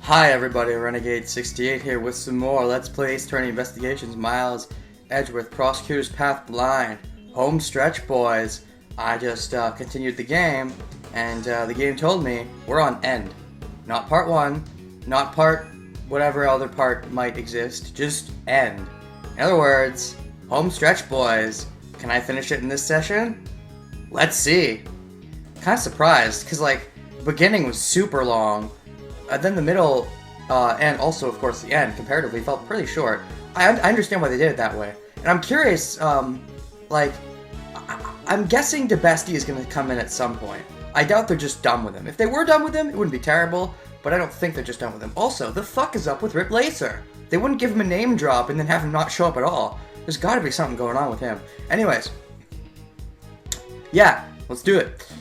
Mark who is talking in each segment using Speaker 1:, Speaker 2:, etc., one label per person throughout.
Speaker 1: Hi everybody, Renegade68 here with some more Let's Play Ace Attorney Investigations. Miles, Edgeworth, Prosecutor's Path Blind, home stretch boys. I just continued the game, and the game told me we're on end. Not part 1, not part whatever other part might exist, just end. In other words, home stretch boys. Can I finish it in this session? Let's see. Kind of surprised, because like, the beginning was super long. Then the middle, and also, of course, the end, comparatively, felt pretty short. I understand why they did it that way. And I'm curious, I'm guessing DeBestie is going to come in at some point. I doubt they're just done with him. If they were done with him, it wouldn't be terrible, but I don't think they're just done with him. Also, the fuck is up with Rip Lacer? They wouldn't give him a name drop and then have him not show up at all. There's gotta be something going on with him. Anyways. Yeah, let's do it.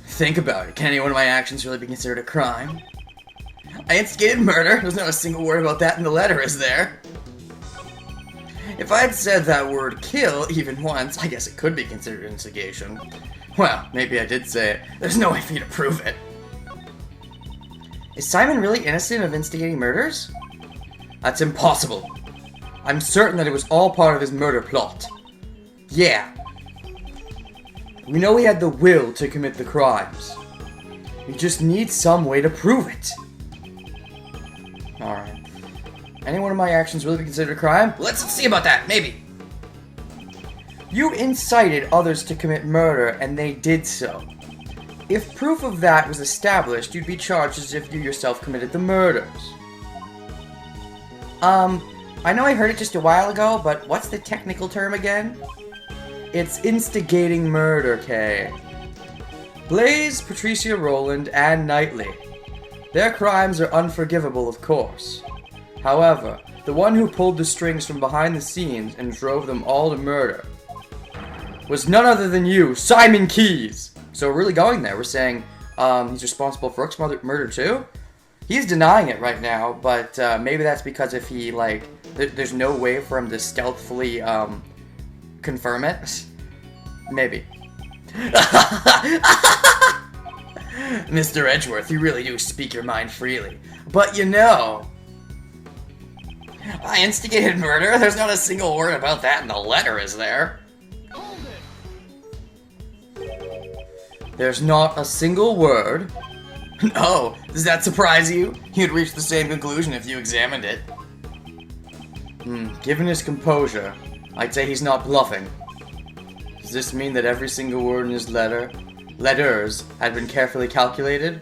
Speaker 1: Think about it. Can any one of my actions really be considered a crime? I instigated murder. There's not a single word about that in the letter, is there? If I had said that word kill even once, I guess it could be considered instigation. Well, maybe I did say it. There's no way for you to prove it. Is Simon really innocent of instigating murders? That's impossible. I'm certain that it was all part of his murder plot. Yeah. We know he had the will to commit the crimes. We just need some way to prove it. Alright. Any one of my actions really be considered a crime? Let's see about that, maybe. You incited others to commit murder, and they did so. If proof of that was established, you'd be charged as if you yourself committed the murders. I know I heard it just a while ago, but what's the technical term again? It's instigating murder, Kay. Blaze, Patricia Rowland, and Knightley. Their crimes are unforgivable, of course. However, the one who pulled the strings from behind the scenes and drove them all to murder was none other than you, Simon Keyes! So we're really going there. We're saying he's responsible for Rook's murder too? He's denying it right now, but maybe that's because if he, like, there's no way for him to stealthily confirm it. Maybe. Mr. Edgeworth, you really do speak your mind freely. But you know, I instigated murder. There's not a single word about that in the letter, is there? There's not a single word? No. Does that surprise you? You'd reach the same conclusion if you examined it. Given his composure, I'd say he's not bluffing. Does this mean that every single word in his letters had been carefully calculated?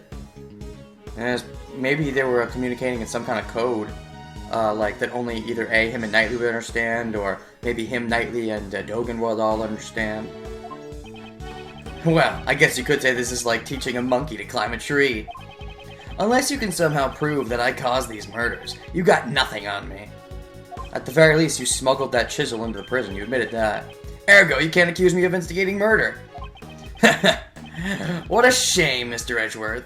Speaker 1: And maybe they were communicating in some kind of code, like that only either him and Knightley would understand, or maybe him, Knightley, and Dogan would all understand. Well, I guess you could say this is like teaching a monkey to climb a tree. Unless you can somehow prove that I caused these murders, you got nothing on me. At the very least, you smuggled that chisel into the prison, you admitted that. Ergo, you can't accuse me of instigating murder. What a shame, Mr. Edgeworth.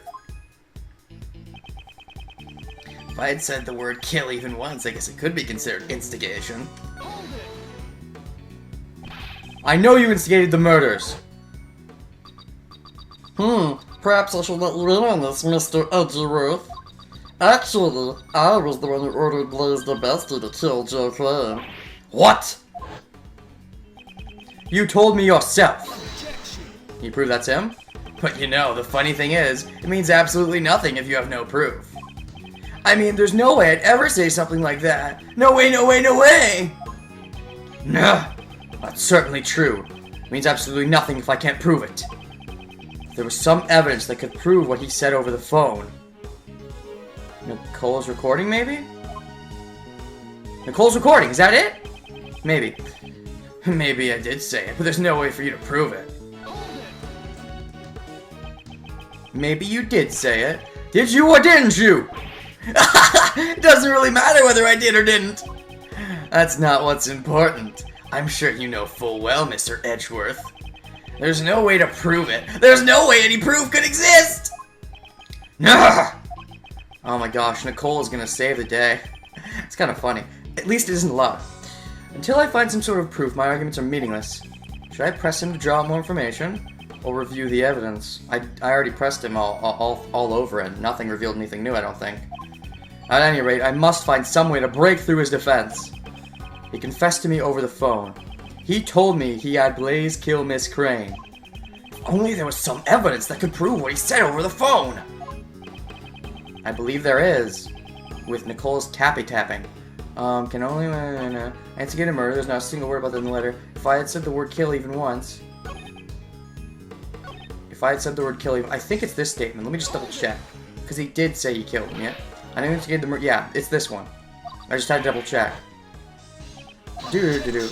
Speaker 1: If I had said the word kill even once, I guess it could be considered instigation. I know you instigated the murders.
Speaker 2: Perhaps I should let you in on this, Mr. Edgeworth. Actually, I was the one who ordered Blaze DeBestie to kill J.K.
Speaker 1: What? You told me yourself. You prove that's him? But you know, the funny thing is, it means absolutely nothing if you have no proof. I mean, there's no way I'd ever say something like that. No way, no way, no way! Nah, that's certainly true. It means absolutely nothing if I can't prove it. If there was some evidence that could prove what he said over the phone. Nicole's recording, maybe? Nicole's recording, is that it? Maybe. Maybe I did say it, but there's no way for you to prove it. Maybe you did say it. Did you or didn't you? It doesn't really matter whether I did or didn't. That's not what's important. I'm sure you know full well, Mr. Edgeworth. There's no way to prove it. There's no way any proof could exist! Ugh! Oh my gosh, Nicole is gonna save the day. It's kind of funny. At least it isn't a lot. Until I find some sort of proof, my arguments are meaningless. Should I press him to draw out more information? We'll review the evidence. I already pressed him all over it. Nothing revealed anything new, I don't think. At any rate, I must find some way to break through his defense. He confessed to me over the phone. He told me he had Blaze kill Miss Crane. If only there was some evidence that could prove what he said over the phone. I believe there is. With Nicole's tapping. Can only instigate a murder. There's not a single word about that in the letter. If I had said the word kill even once. If I had said the word kill even... I think it's this statement. Let me just double check. Because he did say he killed him, yeah? I didn't instigate the murder. Yeah, it's this one. I just had to double check. Doodle-doo.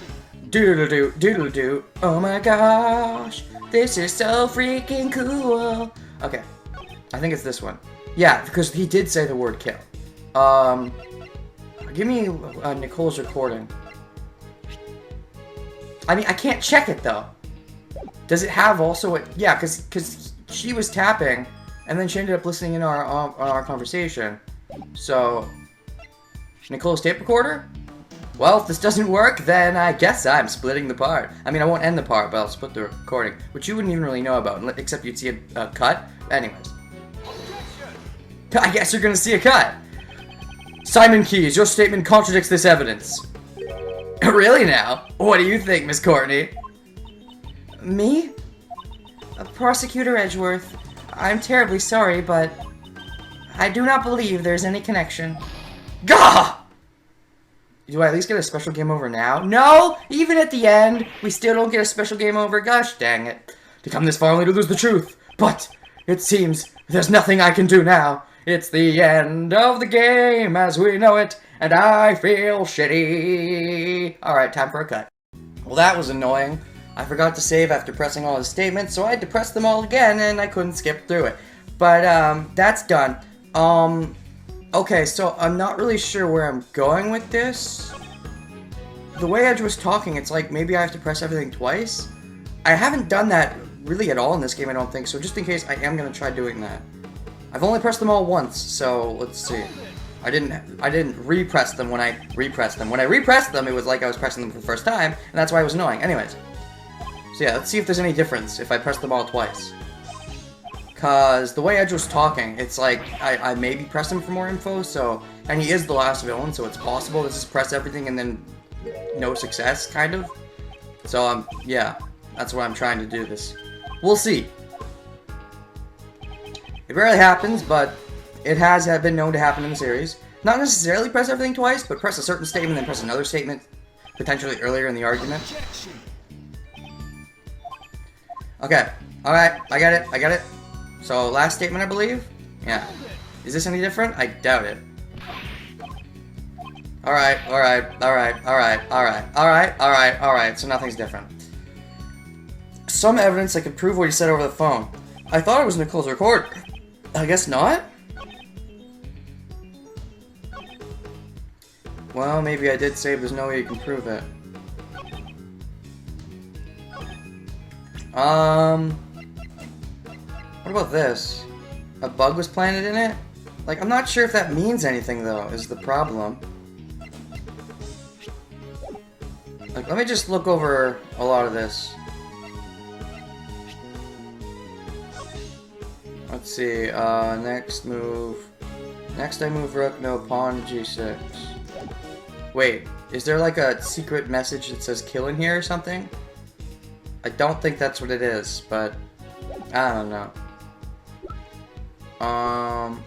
Speaker 1: Doodle-doo. Doodle-doo. Oh my gosh. This is so freaking cool. Okay. I think it's this one. Yeah, because he did say the word kill. Give me Nicole's recording. I mean, I can't check it, though. Does it have also a... Yeah, because she was tapping, and then she ended up listening in on our conversation. So... Nicole's tape recorder? Well, if this doesn't work, then I guess I'm splitting the part. I mean, I won't end the part, but I'll split the recording, which you wouldn't even really know about, except you'd see a cut. Anyways. I guess you're gonna see a cut. Simon Keyes, your statement contradicts this evidence. Really now? What do you think, Miss Courtney? Me? Prosecutor Edgeworth, I'm terribly sorry, but I do not believe there's any connection. Gah! Do I at least get a special game over now? No! Even at the end, we still don't get a special game over. Gosh dang it. To come this far only to lose the truth. But it seems there's nothing I can do now. It's the end of the game as we know it, and I feel shitty. Alright, time for a cut. Well, that was annoying. I forgot to save after pressing all his statements, so I had to press them all again, and I couldn't skip through it. But, that's done. Okay, so I'm not really sure where I'm going with this. The way Edge was talking, it's like maybe I have to press everything twice. I haven't done that really at all in this game, I don't think, so just in case, I am going to try doing that. I've only pressed them all once, so let's see. I didn't repress them when I repressed them. When I repressed them, it was like I was pressing them for the first time, and that's why it was annoying. Anyways. So yeah, let's see if there's any difference if I press them all twice. Cause the way Edge was talking, it's like I maybe pressed him for more info, so... And he is the last villain, so it's possible to just press everything and then no success, kind of. So, yeah. That's why I'm trying to do this. We'll see. It rarely happens, but it has been known to happen in the series. Not necessarily press everything twice, but press a certain statement, then press another statement, potentially earlier in the argument. Okay, alright, I got it. So, last statement, I believe? Yeah. Is this any different? I doubt it. Alright, so nothing's different. Some evidence that could prove what he said over the phone. I thought it was Nicole's record. I guess not? Well, maybe I did say there's no way you can prove it. What about this? A bug was planted in it? Like, I'm not sure if that means anything, though, is the problem. Like, let me just look over a lot of this. Let's see, next move. Next I move rook, no, pawn, g6. Wait, is there like a secret message that says kill in here or something? I don't think that's what it is, but I don't know. I'm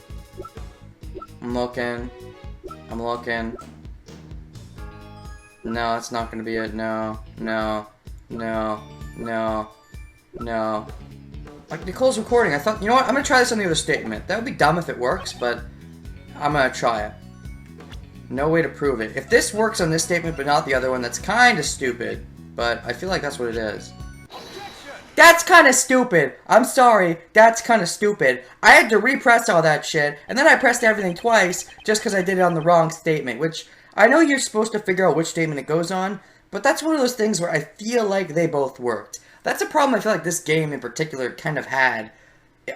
Speaker 1: looking. No, that's not gonna be it. No. Like, Nicole's recording, I thought, you know what, I'm gonna try this on the other statement. That would be dumb if it works, but I'm gonna try it. No way to prove it. If this works on this statement but not the other one, that's kinda stupid. But I feel like that's what it is. That's kinda stupid! I'm sorry, that's kinda stupid. I had to repress all that shit, and then I pressed everything twice, just because I did it on the wrong statement, which, I know you're supposed to figure out which statement it goes on, but that's one of those things where I feel like they both worked. That's a problem I feel like this game in particular kind of had.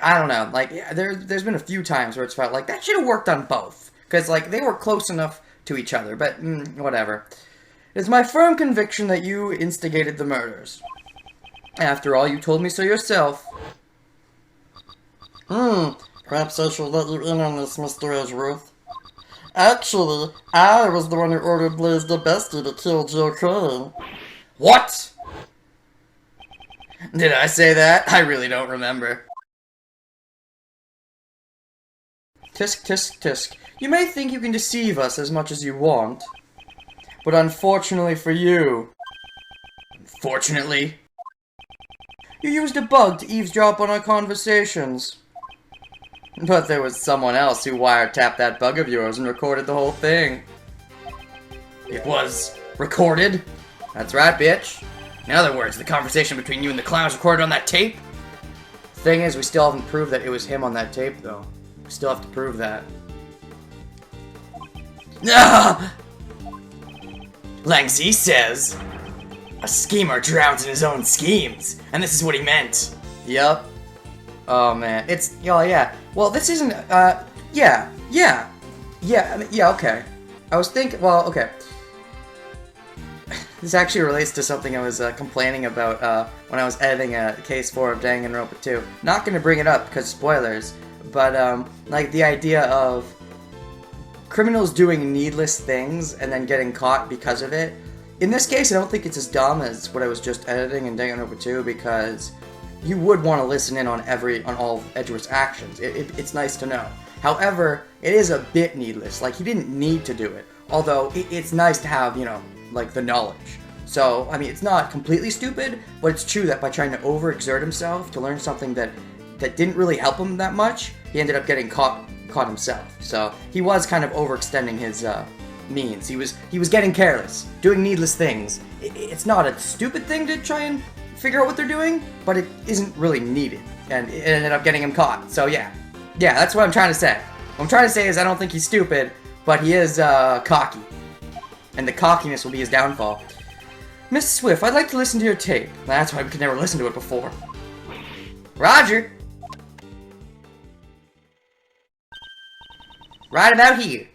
Speaker 1: I don't know, like, there's been a few times where it's felt like, that should have worked on both. Because, like, they were close enough to each other, but, whatever. It's my firm conviction that you instigated the murders. After all, you told me so yourself.
Speaker 2: Perhaps I should let you in on this, Mr. Edgeworth. Actually, I was the one who ordered Blaze the Bestie to kill Joe Crane.
Speaker 1: What? Did I say that? I really don't remember. Tisk, tisk, tisk. You may think you can deceive us as much as you want, but unfortunately for you... Fortunately? You used a bug to eavesdrop on our conversations. But there was someone else who wiretapped that bug of yours and recorded the whole thing. It was recorded? That's right, bitch. In other words, the conversation between you and the clown was recorded on that tape? Thing is, we still haven't proved that it was him on that tape, though. We still have to prove that. Ah! Langzy says, a schemer drowns in his own schemes, and this is what he meant. Yup. Oh man, it's, oh yeah. Well, this isn't, yeah, okay. I was thinking, well, okay. This actually relates to something I was complaining about when I was editing Case 4 of Danganronpa 2. Not gonna bring it up because spoilers, but like the idea of criminals doing needless things and then getting caught because of it. In this case, I don't think it's as dumb as what I was just editing in Danganronpa 2 because you would want to listen in on all of Edgeworth's actions. It's nice to know. However, it is a bit needless. Like, he didn't need to do it. Although, it's nice to have, you know, like, the knowledge. So, I mean, it's not completely stupid, but it's true that by trying to overexert himself to learn something that didn't really help him that much, he ended up getting caught himself. So, he was kind of overextending his means. He was getting careless, doing needless things. It's not a stupid thing to try and figure out what they're doing, but it isn't really needed, and it ended up getting him caught. So yeah, that's what I'm trying to say. What I'm trying to say is I don't think he's stupid, but he is cocky, and the cockiness will be his downfall. Miss Swift, I'd like to listen to your tape. That's why we could never listen to it before. Roger. Right about here.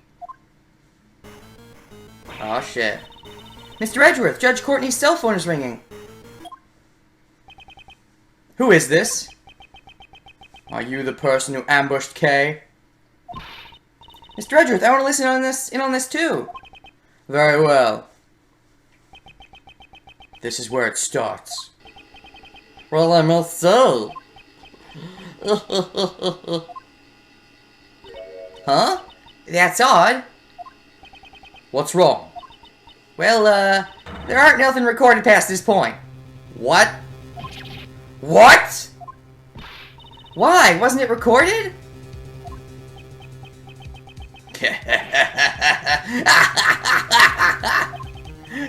Speaker 1: Oh shit. Mr. Edgeworth, Judge Courtney's cell phone is ringing. Who is this? Are you the person who ambushed Kay? Mr. Edgeworth, I want to listen in on this too. Very well. This is where it starts.
Speaker 2: Well, I must say.
Speaker 1: Huh? That's odd. What's wrong? Well, there aren't nothing recorded past this point. What? What? Why? Wasn't it recorded?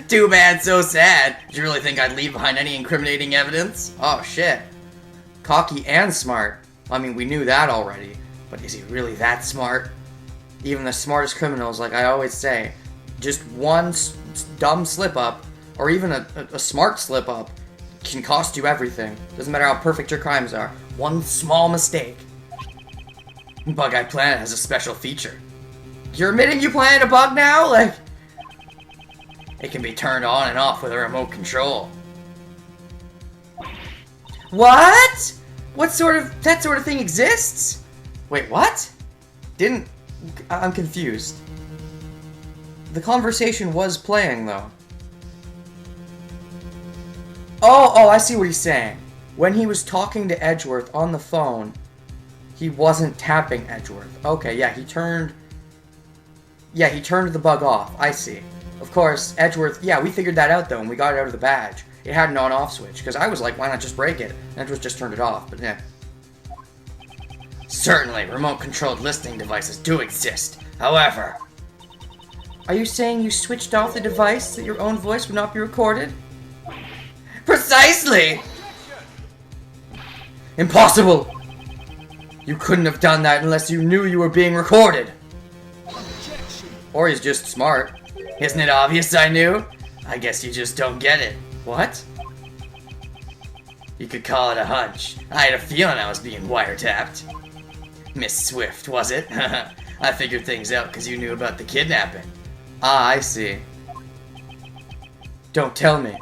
Speaker 1: Too bad, so sad. Did you really think I'd leave behind any incriminating evidence? Oh shit. Cocky and smart. I mean, we knew that already. But is he really that smart? Even the smartest criminals, like I always say, just one dumb slip-up, or even a smart slip-up, can cost you everything. Doesn't matter how perfect your crimes are. One small mistake. Bug Eye Planet has a special feature. You're admitting you planted a bug now? Like, it can be turned on and off with a remote control. What? That sort of thing exists? Wait, what? I'm confused. The conversation was playing, though. Oh, I see what he's saying. When he was talking to Edgeworth on the phone, he wasn't tapping Edgeworth. Okay, yeah, he turned the bug off. I see. Of course, Edgeworth, yeah, we figured that out, though, and we got it out of the badge. It had an on-off switch, because I was like, why not just break it? And Edgeworth just turned it off, but yeah. Certainly, remote-controlled listening devices do exist. However... Are you saying you switched off the device so that your own voice would not be recorded? Precisely! Impossible! You couldn't have done that unless you knew you were being recorded. Or he's just smart. Isn't it obvious I knew? I guess you just don't get it. What? You could call it a hunch. I had a feeling I was being wiretapped. Miss Swift, was it? I figured things out because you knew about the kidnapping. Ah, I see. Don't tell me.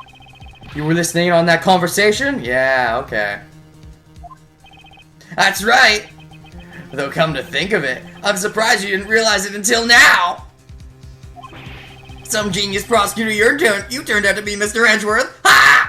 Speaker 1: You were listening on that conversation? Yeah, okay. That's right! Though come to think of it, I'm surprised you didn't realize it until now! Some genius prosecutor you turned out to be, Mr. Edgeworth! Ha!